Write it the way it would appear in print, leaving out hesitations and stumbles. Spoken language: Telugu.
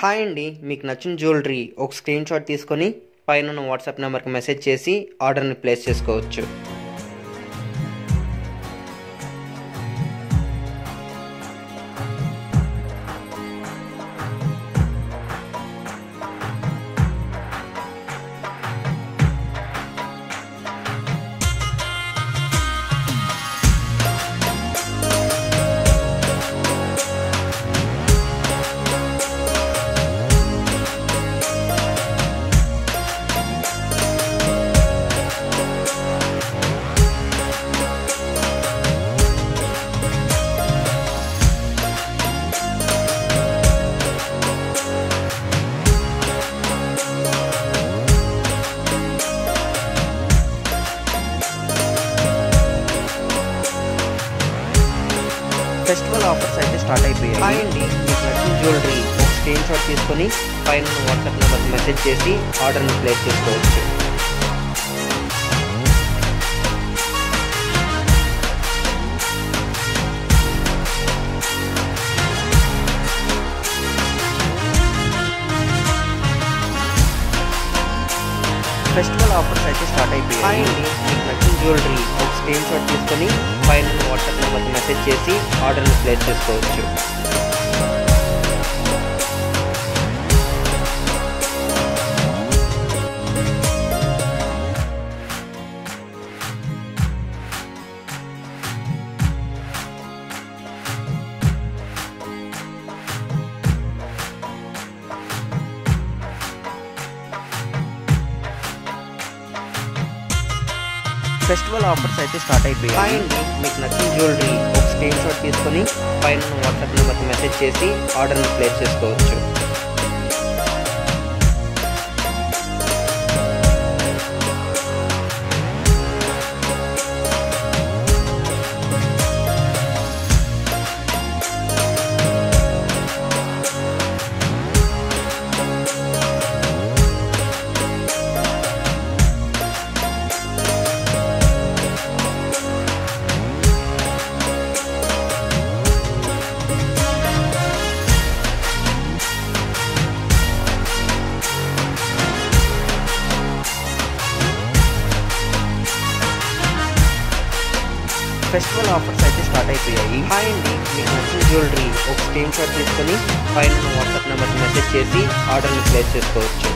హాయ్ అండి, మీకు నచ్చిన జ్యువెలరీ ఒక స్క్రీన్ షాట్ తీసుకొని పైన ఉన్న వాట్సాప్ నెంబర్కి మెసేజ్ చేసి ఆర్డర్ని ప్లేస్ చేసుకోవచ్చు. ఫెస్టివల్ ఆఫర్స్ అయితే స్టార్ట్ అయిపోయాయి. హాయ్ అండి, మీకు నచ్చిన జ్యువెలరీ ఒక స్క్రీన్ షాట్ తీసుకొని పైన వాట్సాప్ నెంబర్కి మెసేజ్ చేసి ఆర్డర్ని ప్లేస్ చేసుకోవచ్చు. ఫెస్టివల్ ఆఫర్స్ అయితే స్టార్ట్ అయిపోయాయి. హాయ్ అండి, మీకు నచ్చిన జ్యువెలరీ ఒక స్క్రీన్ షాట్ తీసుకొని పైన వాట్సాప్ నెంబర్కి మెసేజ్ చేసి ఆర్డర్ని ప్లేస్ చేసుకోవచ్చు. ఫెస్టివల్ ఆఫర్స్ అయితే స్టార్ట్ అయిపోయాయి. హాయ్ అండి, మీకు నచ్చిన జ్యువెలరీ ఒక స్క్రీన్ షాట్ తీసుకొని పైన వాట్సాప్ నెంబర్కి మెసేజ్ చేసి ఆర్డర్ని ప్లేస్ చేసుకోవచ్చు. ఫెస్టివల్ ఆఫర్స్ అయితే స్టార్ట్ అయిపోయాయి. హాయ్ అండి, మీకు నచ్చిన జ్యువెలరీ ఒక స్క్రీన్ షాట్ తీసుకొని పైన వాట్సాప్ నెంబర్కి మెసేజ్ చేసి ఆర్డర్ని ప్లేస్ చేసుకోవచ్చు.